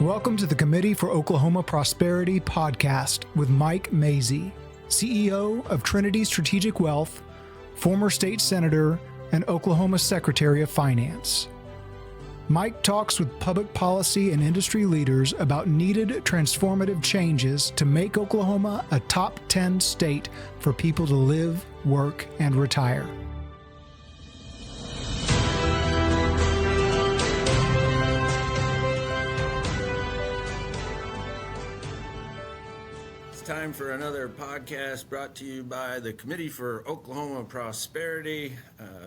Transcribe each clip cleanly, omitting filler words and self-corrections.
Welcome to the Committee for Oklahoma Prosperity podcast with Mike Mazie, CEO of Trinity Strategic Wealth, former state senator, and Oklahoma Secretary of Finance. Mike talks with public policy and industry leaders about needed transformative changes to make Oklahoma a top 10 state for people to live, work, and retire. Time for another podcast brought to you by the Committee for Oklahoma Prosperity.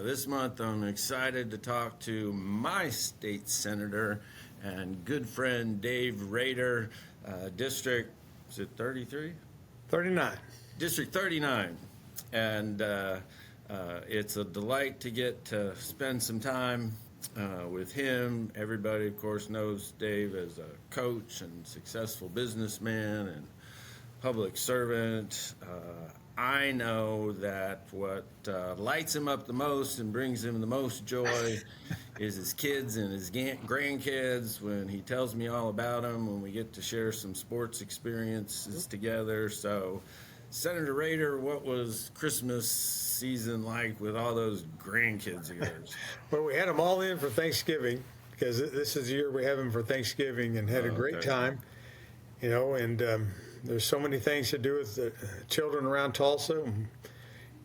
This month I'm excited to talk to my state senator and good friend Dave Rader, District, is it 33? 39. District 39. And it's a delight to get to spend some time with him. Everybody, of course, knows Dave as a coach and successful businessman and public servant. I know that what lights him up the most and brings him the most joy is his kids and his grandkids when he tells me all about them, when we get to share some sports experiences together. So, Senator Rader, what was Christmas season like with all those grandkids of yours? Well, we had them all in for Thanksgiving because this is the year we have them for Thanksgiving and had a great time, you know, and there's so many things to do with the children around Tulsa.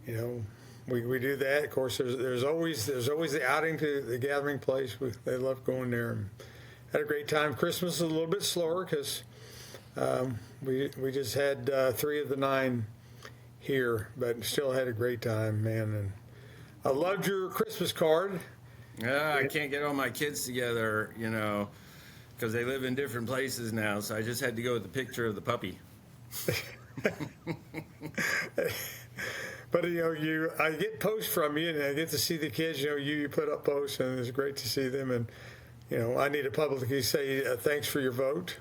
You know, we do that. Of course, there's always the outing to the gathering place. They love going there. And had a great time. Christmas is a little bit slower because we just had 3 of the 9 here, but still had a great time, man. And I loved your Christmas card. Yeah, I can't get all my kids together, you know, because they live in different places now, so I just had to go with the picture of the puppy. But, you know, I get posts from you, and I get to see the kids. You know, you put up posts, and it's great to see them. And, you know, I need to publicly say thanks for your vote.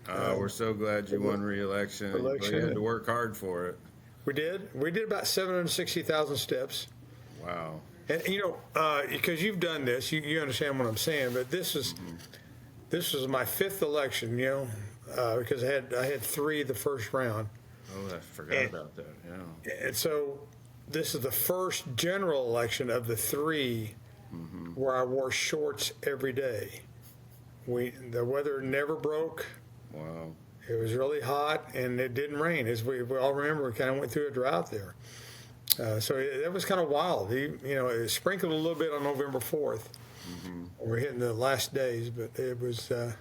We're so glad you won re-election. You had to work hard for it. We did. We did about 760,000 steps. Wow. And, you know, because you've done this, you understand what I'm saying, but this was my 5th election, you know, because I had 3 the first round. Oh, I forgot about that, yeah. And so this is the first general election of the 3 where I wore shorts every day. The weather never broke. Wow. It was really hot, and it didn't rain. As we all remember, we kind of went through a drought there. So that was kind of wild. You know, it sprinkled a little bit on November 4th. We're hitting the last days, but it was a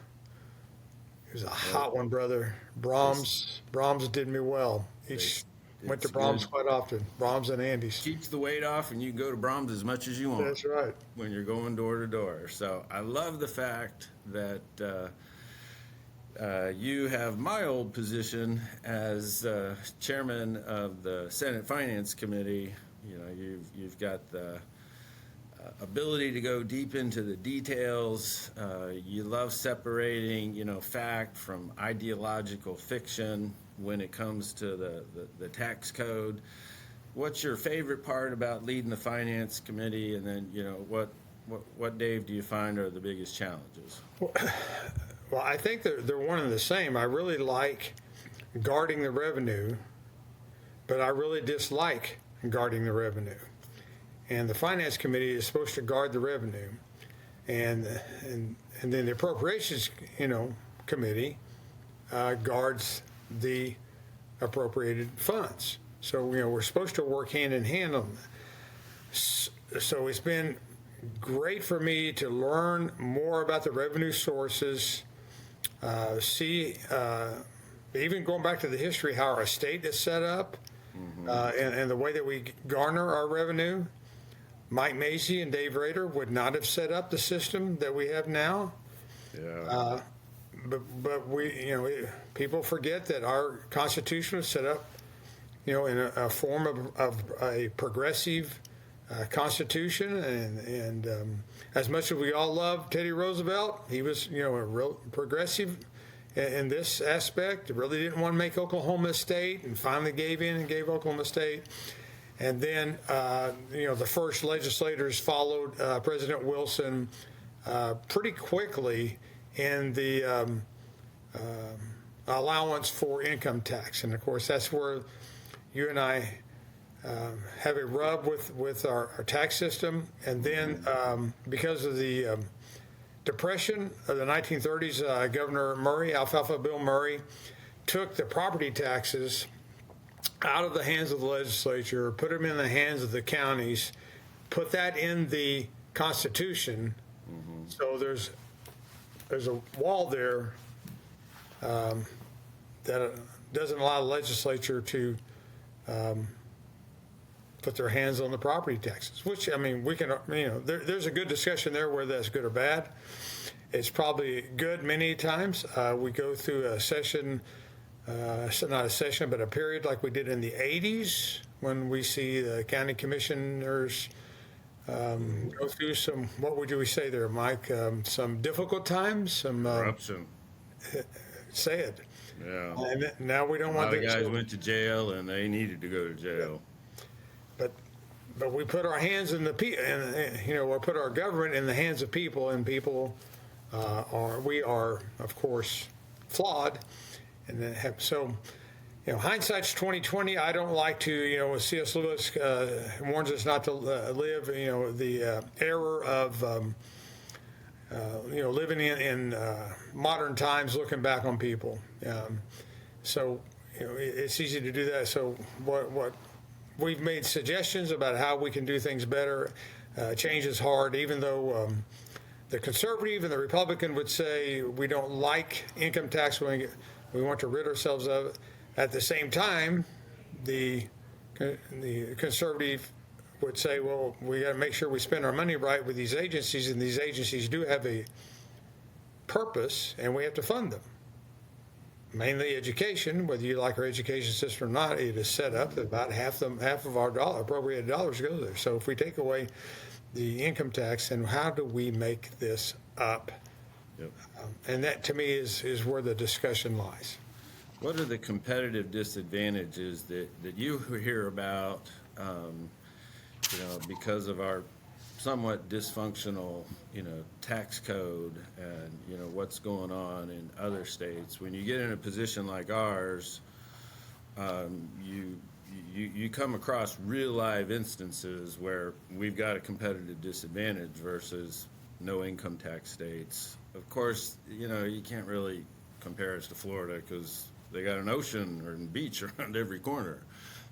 hot one, brother. Brahms did me well. Went to Brahms quite often. Brahms and Andy's. Keeps the weight off, and you can go to Brahms as much as you want. That's right. When you're going door to door. So I love the fact that you have my old position as chairman of the Senate Finance Committee. You know, you've got the ability to go deep into the details. You love separating, you know, fact from ideological fiction when it comes to the tax code. What's your favorite part about leading the Finance Committee? And then, you know, what Dave, do you find are the biggest challenges? Well, I think they're one and the same. I really like guarding the revenue, but I really dislike guarding the revenue. And the Finance Committee is supposed to guard the revenue, and then the Appropriations, you know, Committee guards the appropriated funds. So, you know, we're supposed to work hand in hand on that. So it's been great for me to learn more about the revenue sources, see, even going back to the history, how our state is set up, and the way that we garner our revenue. Mike Mazie and Dave Rader would not have set up the system that we have now. Yeah. But we, you know, people forget that our Constitution was set up, you know, in a form of a progressive Constitution, and as much as we all love Teddy Roosevelt, he was, you know, a real progressive in this aspect. Really didn't want to make Oklahoma a state, and finally gave in and gave Oklahoma a state. And then, you know, the first legislators followed President Wilson pretty quickly in the allowance for income tax. And of course, that's where you and I have a rub with our tax system. And then because of the Depression of the 1930s, Governor Murray, Alfalfa Bill Murray, took the property taxes out of the hands of the legislature, put them in the hands of the counties, put that in the Constitution. So there's a wall there that doesn't allow the legislature to put their hands on the property taxes, which, I mean, we can, there's a good discussion there whether that's good or bad. It's probably good many times. We go through a session, not a session, but a period like we did in the 80s when we see the county commissioners go through some, what would we say there, Mike? Some difficult times, some Corruption. Say it. Yeah. And now we don't want A lot that. of guys went to jail and they needed to go to jail. But we put our hands in the we put our government in the hands of people, and people are of course flawed, and then hindsight's 2020. I don't like to C.S. Lewis warns us not to live the error of living in modern times, looking back on people. So it's easy to do that. So what we've made suggestions about how we can do things better. Change is hard, even though the conservative and the Republican would say we don't like income tax, we want to rid ourselves of it. At the same time, the conservative would say, well, we got to make sure we spend our money right with these agencies, and these agencies do have a purpose, and we have to fund them. Mainly education, whether you like our education system or not, it is set up that about half of our appropriated dollars go there. So if we take away the income tax, then how do we make this up? Yep. And that, to me, is where the discussion lies. What are the competitive disadvantages that you hear about, because of our somewhat dysfunctional, tax code and, what's going on in other states? When you get in a position like ours, you come across real live instances where we've got a competitive disadvantage versus no income tax states. Of course, you can't really compare us to Florida because they got an ocean or a beach around every corner.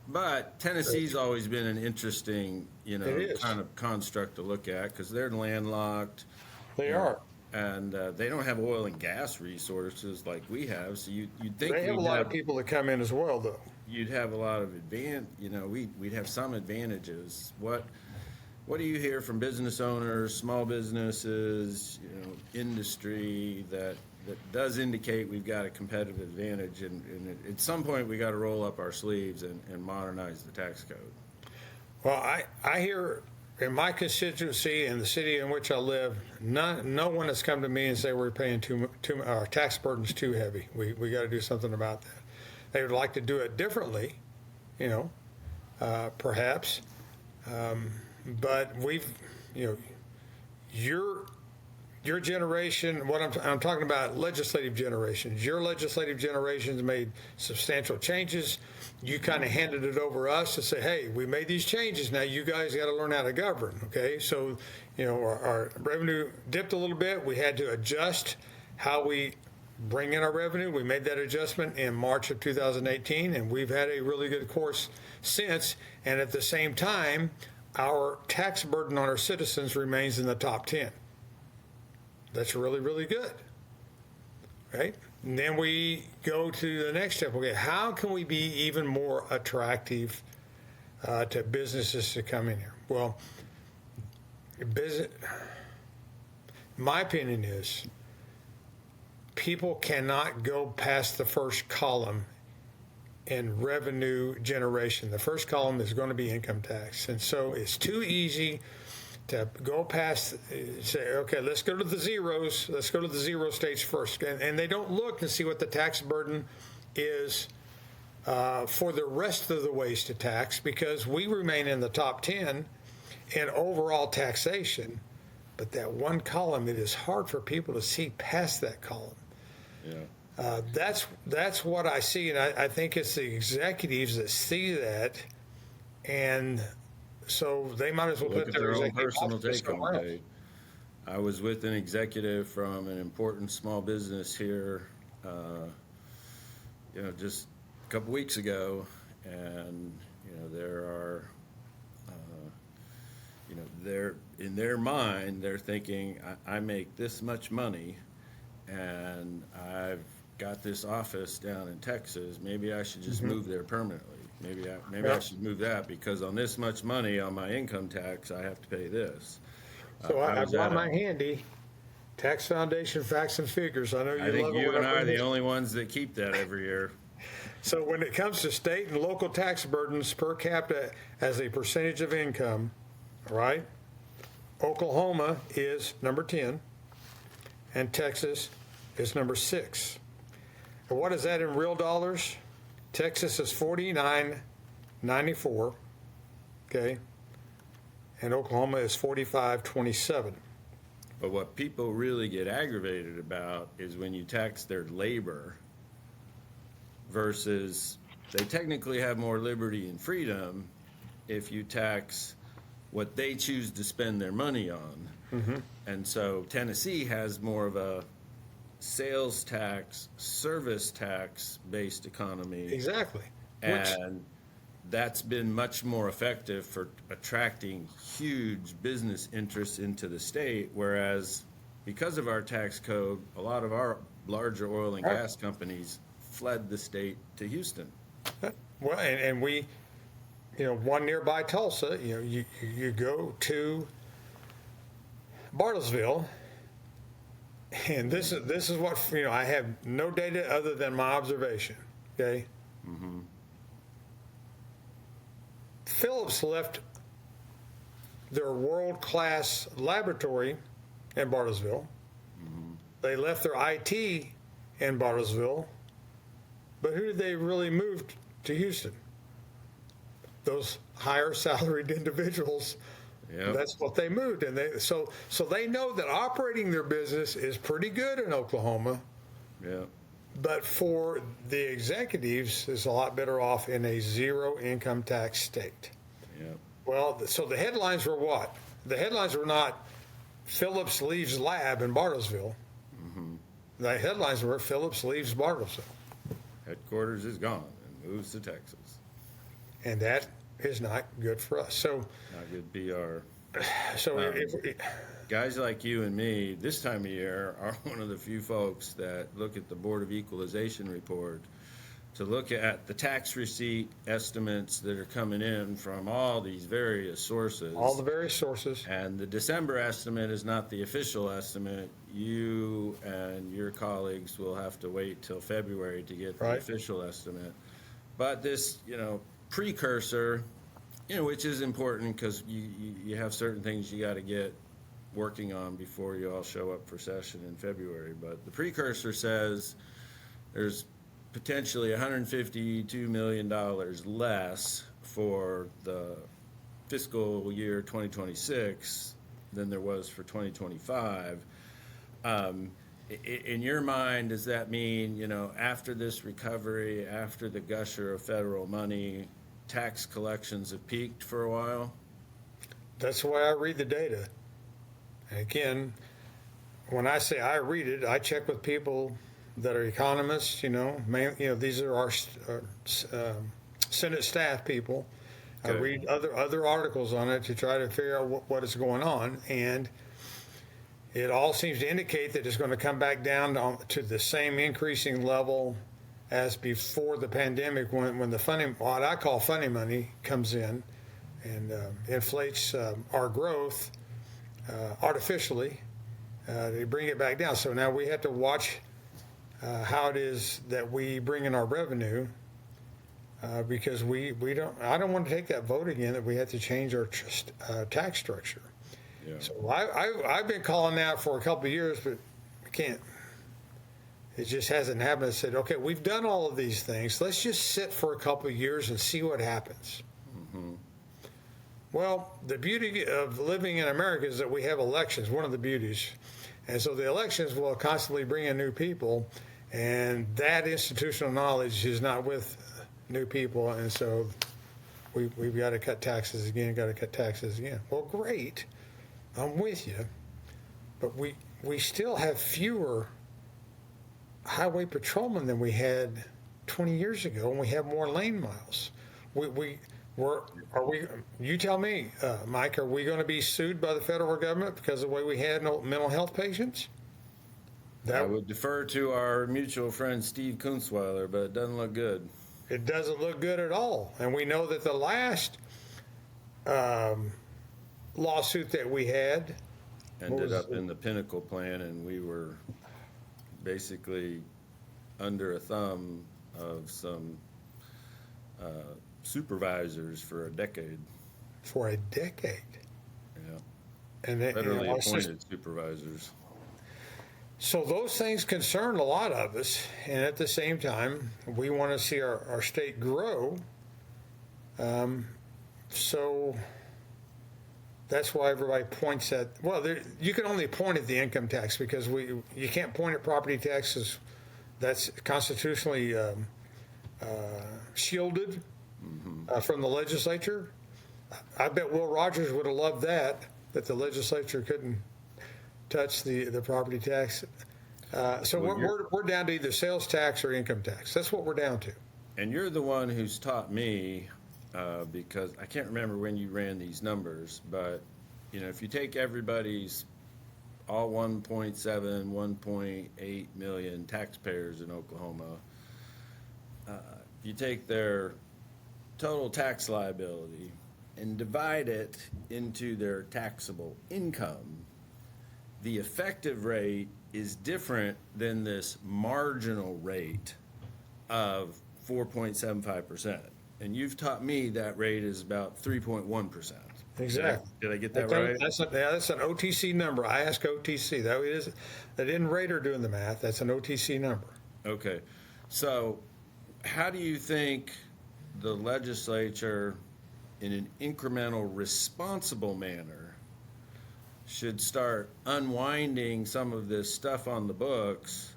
But Tennessee's always been an interesting, kind of construct to look at because they're landlocked. They are. And they don't have oil and gas resources like we have. So you'd think they have a lot of people that come in as well, though. You'd have a lot of we'd have some advantages. What do you hear from business owners, small businesses, industry that does indicate we've got a competitive advantage, and at some point we got to roll up our sleeves and modernize the tax code? Well, I hear in my constituency in the city in which I live, no one has come to me and say we're paying our tax burden's too heavy. We got to do something about that. They would like to do it differently, perhaps, but your generation, what I'm talking about, legislative generations. Your legislative generations made substantial changes. You kind of handed it over us to say, hey, we made these changes. Now you guys got to learn how to govern. Okay, so our revenue dipped a little bit. We had to adjust how we bring in our revenue. We made that adjustment in March of 2018, and we've had a really good course since. And at the same time, our tax burden on our citizens remains in the top 10. That's really, really good, right? And then we go to the next step. Okay, how can we be even more attractive to businesses to come in here? Well, my opinion is people cannot go past the first column in revenue generation. The first column is going to be income tax. And so it's too easy to go past, say, okay, let's go to the zeros. Let's go to the zero states first. And they don't look and see what the tax burden is for the rest of the ways to tax, because we remain in the top 10 in overall taxation. but that one column, it is hard for people to see past that column. Yeah. That's what I see, and I think it's the executives that see that, and so they might as well Look put at their their own executive personal office take on somewhere else. pay. I was with an executive from an important small business here, just a couple weeks ago, and there are, they're in their mind, they're thinking, I make this much money, and I've got this office down in Texas. Maybe I should just move there permanently. Maybe I should move that because on this much money on my income tax, I have to pay this. So I was brought at my handy Tax Foundation Facts and Figures. I know you I think love it you when and I I are bring the this. only ones that keep that every year. So when it comes to state and local tax burdens per capita as a percentage of income, right? Oklahoma is number 10, and Texas is number 6. And what is that in real dollars? Texas is $49.94, okay, and Oklahoma is $45.27. But what people really get aggravated about is when you tax their labor versus they technically have more liberty and freedom if you tax what they choose to spend their money on. And so Tennessee has more of a sales tax, service tax based economy. Exactly. And that's been much more effective for attracting huge business interests into the state, whereas because of our tax code, a lot of our larger oil and gas companies fled the state to Houston. Well, and we, one nearby Tulsa, you go to Bartlesville, and this is what, I have no data other than my observation, okay? Phillips left their world-class laboratory in Bartlesville. They left their IT in Bartlesville. But who did they really move to Houston? Those higher salaried individuals. Yep. That's what they moved, and so they know that operating their business is pretty good in Oklahoma. Yeah. But for the executives, it's a lot better off in a zero income tax state. Yeah. Well, so the headlines were what? The headlines were not Phillips leaves lab in Bartlesville. The headlines were Phillips leaves Bartlesville. Headquarters is gone and moves to Texas. And that is not good for us. So, Not good PR. so Guys like you and me this time of year are one of the few folks that look at the Board of Equalization report to look at the tax receipt estimates that are coming in from all these various sources. all the various sources. And the December estimate is not the official estimate. You and your colleagues will have to wait till February to get the Right. official estimate. But this, precursor, which is important because you have certain things you got to get working on before you all show up for session in February. But the precursor says there's potentially $152 million less for the fiscal year 2026 than there was for 2025. In your mind, does that mean, after this recovery, after the gusher of federal money, tax collections have peaked for a while? That's the way I read the data. And again, when I say I read it, I check with people that are economists. These are our Senate staff people. I Okay. read other articles on it to try to figure out what is going on, and it all seems to indicate that it's going to come back down to the same increasing level as before the pandemic, when the funny, what I call funny money, comes in and inflates our growth artificially. They bring it back down. So now we have to watch how it is that we bring in our revenue, because I don't want to take that vote again that we have to change our tax structure. Yeah. So I've been calling that for a couple of years, but we can't. It just hasn't happened. I said, okay, we've done all of these things. Let's just sit for a couple of years and see what happens. Well, the beauty of living in America is that we have elections, one of the beauties. And so the elections will constantly bring in new people, and that institutional knowledge is not with new people. And so we've got to cut taxes again, Well, great. I'm with you. But we still have fewer highway patrolmen than we had 20 years ago, and we have more lane miles. You tell me, Mike, are we going to be sued by the federal government because of the way we had mental health patients? I would defer to our mutual friend Steve Kunzweiler, but it doesn't look good. It doesn't look good at all. And we know that the last lawsuit that we had ended up in the Pinnacle plan, and we were basically under a thumb of some supervisors for a decade. For a decade? Yeah. And federally appointed supervisors. So those things concern a lot of us, and at the same time, we want to see our state grow. So that's why everybody points at, well, you can only point at the income tax because you can't point at property taxes. That's constitutionally shielded from the legislature. I bet Will Rogers would have loved that the legislature couldn't touch the property tax. So we're down to either sales tax or income tax. That's what we're down to. And you're the one who's taught me, because I can't remember when you ran these numbers, but if you take everybody's all 1.7, 1.8 million taxpayers in Oklahoma, you take their total tax liability and divide it into their taxable income, the effective rate is different than this marginal rate of 4.75%. And you've taught me that rate is about 3.1%. Exactly. Did I get that right? That's an OTC number. I ask OTC. That didn't Rader doing the math. That's an OTC number. Okay. So how do you think the legislature, in an incremental, responsible manner, should start unwinding some of this stuff on the books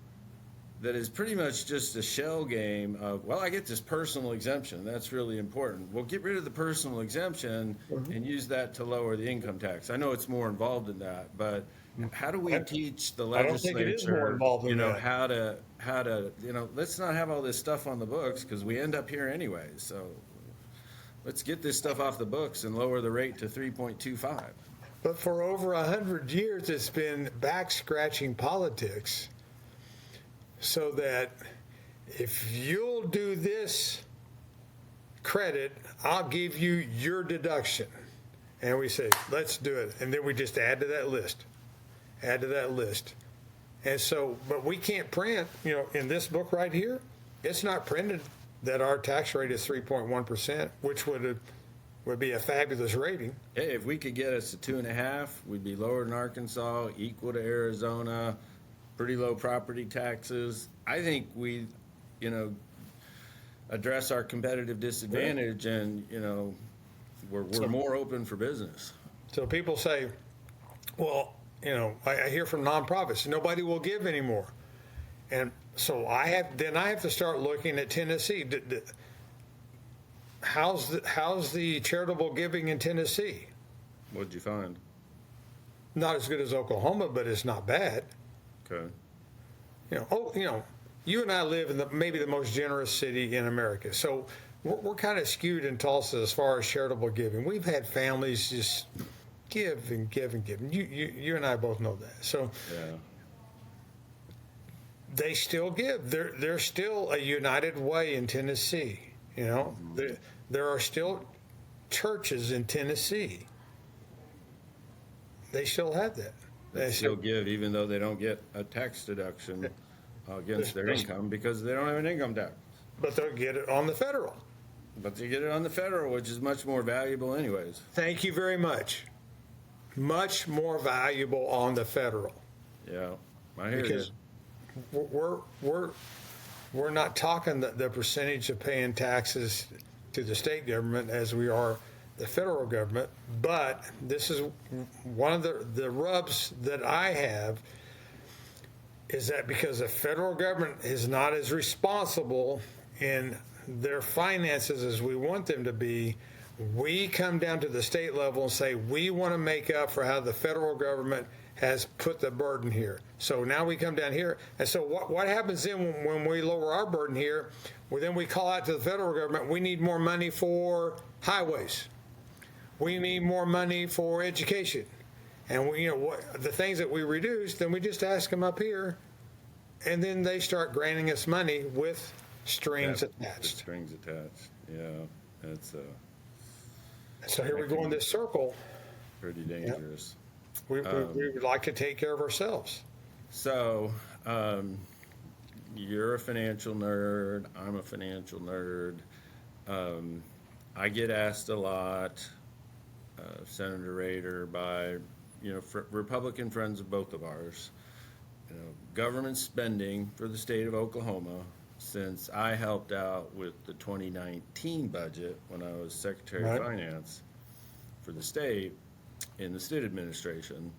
that is pretty much just a shell game of, well, I get this personal exemption. That's really important. Well, get rid of the personal exemption and use that to lower the income tax. I know it's more involved in that, but how do we teach the legislature, I don't think it is more involved in that. how to, let's not have all this stuff on the books because we end up here anyway. So let's get this stuff off the books and lower the rate to 3.25. But for over 100 years, it's been back-scratching politics so that if you'll do this credit, I'll give you your deduction. And we say, let's do it. And then we just add to that list. And so, but we can't print, in this book right here, it's not printed that our tax rate is 3.1%, which would be a fabulous rating. Hey, if we could get us to 2.5, we'd be lower than Arkansas, equal to Arizona, pretty low property taxes. I think we, address our competitive disadvantage, and we're more open for business. So people say, well, I hear from nonprofits, nobody will give anymore, and so I have to start looking at Tennessee. How's the charitable giving in Tennessee? What'd you find? Not as good as Oklahoma, but it's not bad. Okay. You and I live in maybe the most generous city in America, so we're kind of skewed in Tulsa as far as charitable giving. We've had families just give and give and give. You and I both know that. So yeah. They still give. There's still a United Way in Tennessee. There are still churches in Tennessee. They still have that. They still give, even though they don't get a tax deduction against their income because they don't have an income tax. But they'll get it on the federal. But they get it on the federal, which is much more valuable anyways. Thank you very much. Much more valuable on the federal. Yeah, I hear you. We're not talking the percentage of paying taxes to the state government as we are the federal government, but this is one of the rubs that I have, is that because the federal government is not as responsible in their finances as we want them to be, we come down to the state level and say we want to make up for how the federal government has put the burden here. So now we come down here, and so what happens then when we lower our burden here? Well, then we call out to the federal government, we need more money for highways. We need more money for education. And we, the things that we reduce, then we just ask them up here, and then they start granting us money with strings attached. Strings attached, yeah. That's so here we go in this circle. pretty dangerous. We would like to take care of ourselves. So, you're a financial nerd. I'm a financial nerd. I get asked a lot, Senator Rader, by Republican friends of both of ours, government spending for the state of Oklahoma. Since I helped out with the 2019 budget when I was Secretary of Finance for the state in the state administration,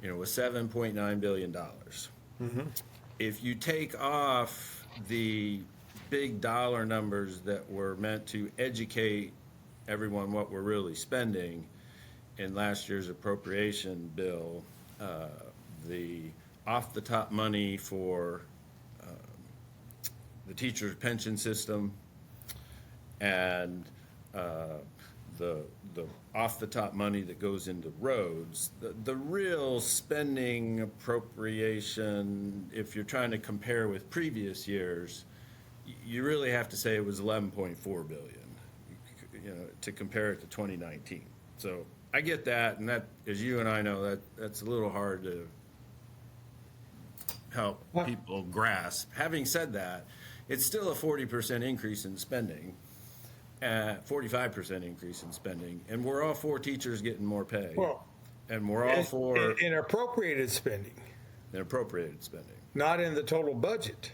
was $7.9 billion. Mm-hmm. If you take off the big dollar numbers that were meant to educate everyone what we're really spending in last year's appropriation bill, the off-the-top money for the teacher's pension system and the off-the-top money that goes into roads, the real spending appropriation, if you're trying to compare with previous years, you really have to say it was $11.4 billion, to compare it to 2019. So I get that, and that, as you and I know, that's a little hard to help people grasp. Having said that, it's still a 40% increase in spending, 45% increase in spending, and we're all for teachers getting more pay. Well, and we're all for in appropriated spending. In appropriated spending. Not in the total budget.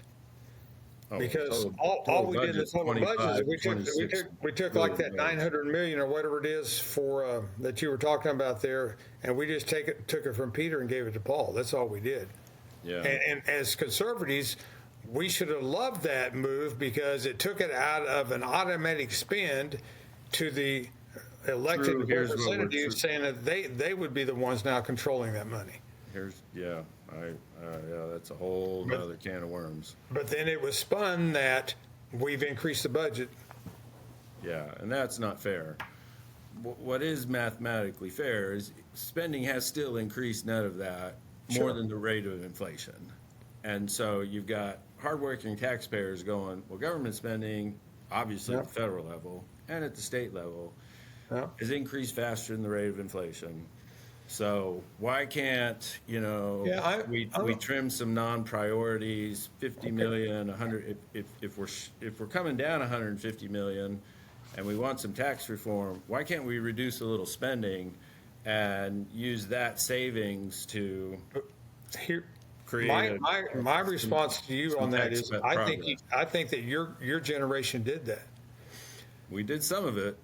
Because total all we did in the total budget is we took like that $900 million or whatever it is for that you were talking about there, and we just took it from Peter and gave it to Paul. That's all we did. Yeah. And as conservatives, we should have loved that move because it took it out of an automatic spend to the elected representatives, saying that they would be the ones now controlling that money. That's a whole other can of worms. But then it was spun that we've increased the budget. Yeah, and that's not fair. What is mathematically fair is spending has still increased net of that more than the rate of inflation. And so you've got hardworking taxpayers going, well, government spending, obviously at the federal level and at the state level, has increased faster than the rate of inflation. So why can't, we trim some non-priorities, 50 million, 100, if we're coming down 150 million and we want some tax reform, why can't we reduce a little spending and use that savings to create my response to you on that is I think that your generation did that. We did some of it.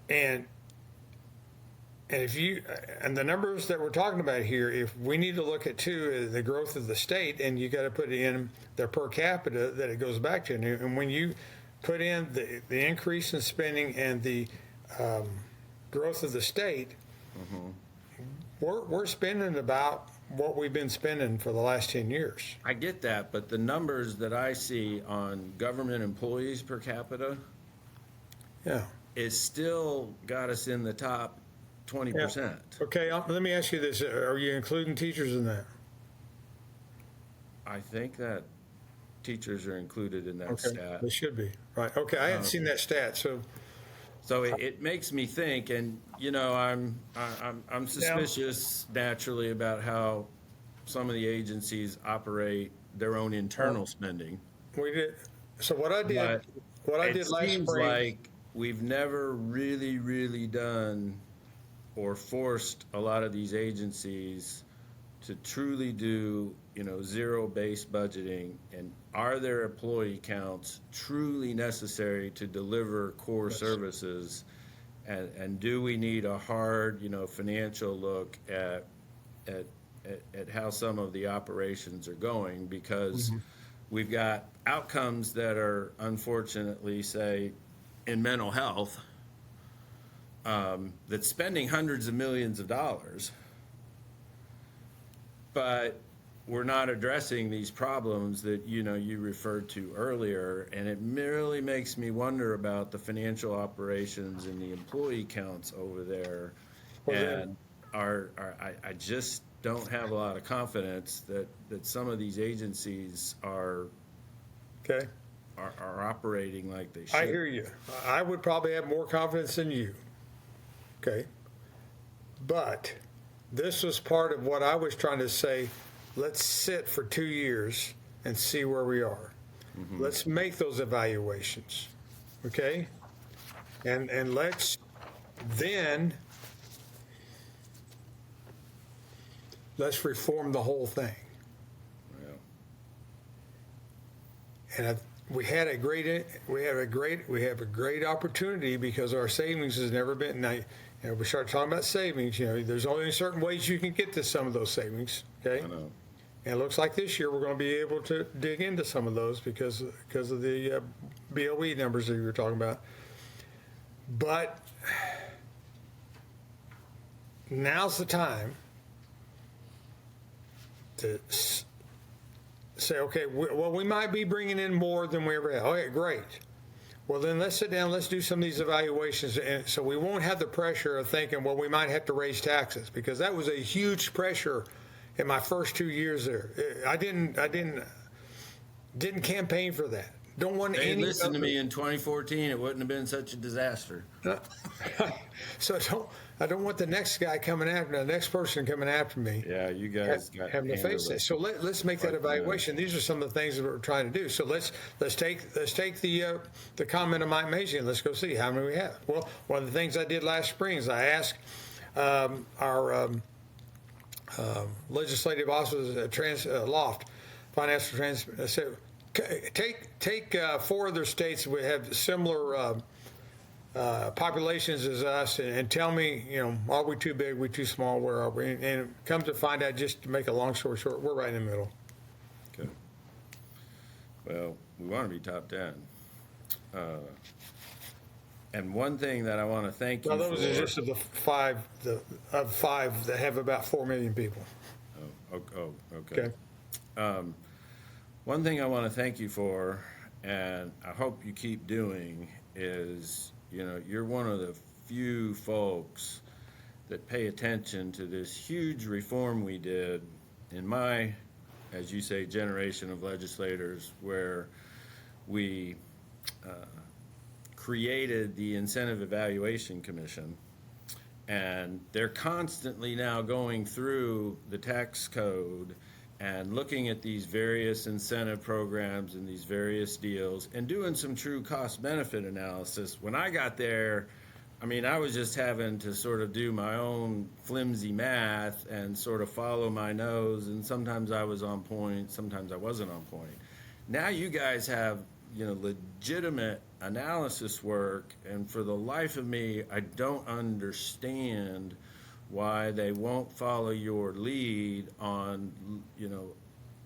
And if and the numbers that we're talking about here, if we need to look at too the growth of the state, and you got to put in the per capita that it goes back to, and when you put in the increase in spending and the growth of the state, we're spending about what we've been spending for the last 10 years. I get that, but the numbers that I see on government employees per capita, is still got us in the top 20%. Yeah. Okay, let me ask you this. Are you including teachers in that? I think that teachers are included in that stat. They should be. Right. Okay, I hadn't seen that stat. So it makes me think, and I'm suspicious naturally about how some of the agencies operate their own internal spending. We did. So what I did last spring. It seems like we've never really done or forced a lot of these agencies to truly do, zero-based budgeting, and are their employee counts truly necessary to deliver core services and do we need a hard, financial look at how some of the operations are going, because we've got outcomes that are unfortunately, say, in mental health, that's spending hundreds of millions of dollars, but we're not addressing these problems that you referred to earlier, and it really makes me wonder about the financial operations and the employee counts over there. And I just don't have a lot of confidence that some of these agencies are operating like they should. I hear you. I would probably have more confidence than you. Okay. But this was part of what I was trying to say. Let's sit for 2 years and see where we are. Let's make those evaluations. Okay? And let's reform the whole thing. Yeah. And we have a great opportunity, because our savings has never been. Now, we start talking about savings. There's only certain ways you can get to some of those savings. Okay. I know. And it looks like this year we're going to be able to dig into some of those because of the BOE numbers that you were talking about. But now's the time to say, okay, we might be bringing in more than we ever had. Okay, great. Well, then let's sit down, let's do some of these evaluations, and so we won't have the pressure of thinking, well, we might have to raise taxes, because that was a huge pressure in my first 2 years there. I didn't campaign for that. Don't want They any. listened to me in 2014. It wouldn't have been such a disaster. So I don't want the next guy the next person coming after me. Yeah, you guys having to face it. So let's make that evaluation. These are some of the things that we're trying to do. So let's take the comment of Mike Mazie, and let's go see how many we have. Well, one of the things I did last spring is I asked our legislative officers at Loft, Financial Trans, I said, take 4 other states that have similar populations as us, and tell me, are we too big, we too small, where are we? And come to find out, just to make a long story short, we're right in the middle. Okay. Well, we want to be top 10. And one thing that I want to thank you for. Those are just of the 5 that have about 4 million people. Okay. One thing I want to thank you for, and I hope you keep doing, is you're one of the few folks that pay attention to this huge reform we did in my, as you say, generation of legislators, where we created the Incentive Evaluation Commission, and they're constantly now going through the tax code and looking at these various incentive programs and these various deals and doing some true cost-benefit analysis. When I got there, I was just having to sort of do my own flimsy math and sort of follow my nose, and sometimes I was on point, sometimes I wasn't on point. Now you guys have, legitimate analysis work, and for the life of me, I don't understand why they won't follow your lead on,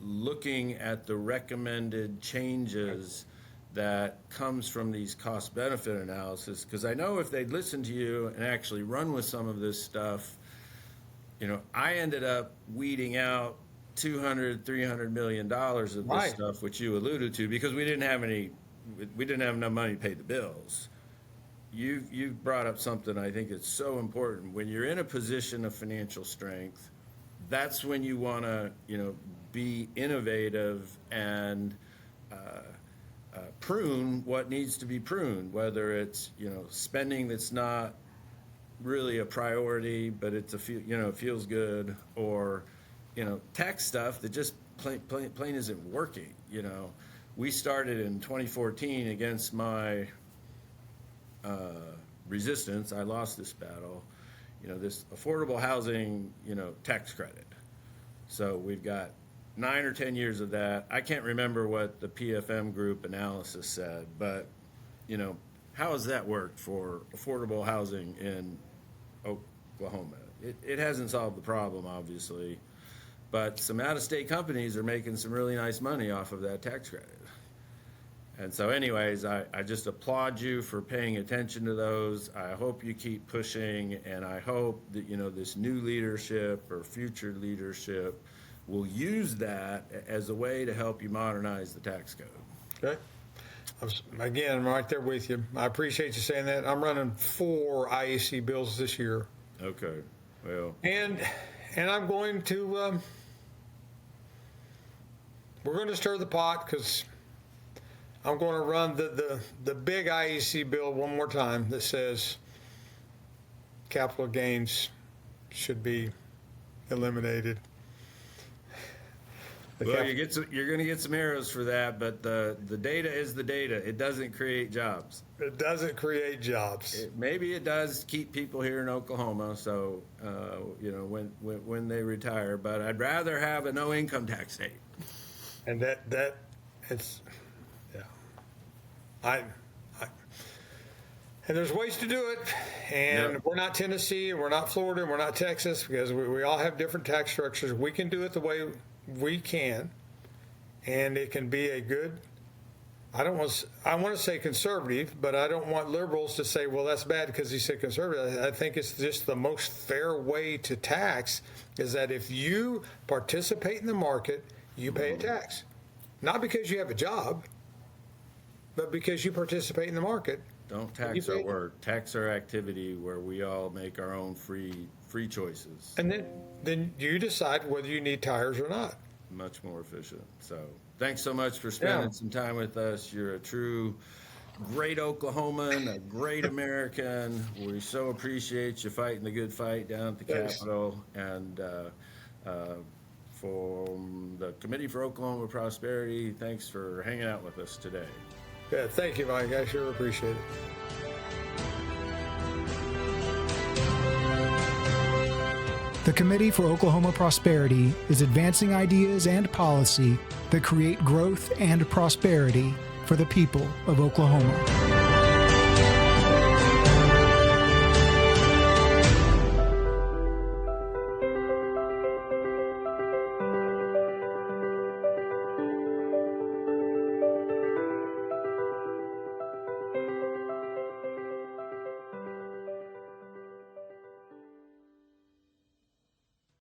looking at the recommended changes that comes from these cost-benefit analysis. Because I know if they'd listen to you and actually run with some of this stuff, I ended up weeding out $200-300 million of this stuff, which you alluded to, because we didn't have enough money to pay the bills. You brought up something I think it's so important. When you're in a position of financial strength, that's when you want to, be innovative and prune what needs to be pruned, whether it's, spending that's not really a priority, but it's it feels good, or, tax stuff that just plain isn't working. We started in 2014 against my resistance. I lost this battle, this affordable housing, tax credit. So we've got 9 or 10 years of that. I can't remember what the PFM group analysis said, but, how has that worked for affordable housing in Oklahoma? It hasn't solved the problem, obviously, but some out-of-state companies are making some really nice money off of that tax credit. And so anyways, I just applaud you for paying attention to those. I hope you keep pushing, and I hope that, this new leadership or future leadership will use that as a way to help you modernize the tax code. Okay. Again, I'm right there with you. I appreciate you saying that. I'm running 4 IEC bills this year. Okay. Well. And I'm going to, we're going to stir the pot, because I'm going to run the big IEC bill one more time that says capital gains should be eliminated. Well, you're going to get some arrows for that, but the data is the data. It doesn't create jobs. It doesn't create jobs. Maybe it does keep people here in Oklahoma, so when they retire. But I'd rather have a no income tax state. And that it's, yeah. And there's ways to do it, and Yep. We're not Tennessee, and we're not Florida, and we're not Texas, because we all have different tax structures. We can do it the way we can, and it can be a good, I want to say conservative, but I don't want liberals to say, well, that's bad because he said conservative. I think it's just the most fair way to tax is that if you participate in the market, you pay a tax. Not because you have a job, but because you participate in the market. Don't tax our work. Tax our activity where we all make our own free choices. And then you decide whether you need tires or not. Much more efficient. So thanks so much for spending some time with us. You're a true great Oklahoman, a great American. We so appreciate you fighting the good fight down at the Capitol. And from the Committee for Oklahoma Prosperity, thanks for hanging out with us today. Yeah, thank you, Mike. I sure appreciate it. The Committee for Oklahoma Prosperity is advancing ideas and policy that create growth and prosperity for the people of Oklahoma.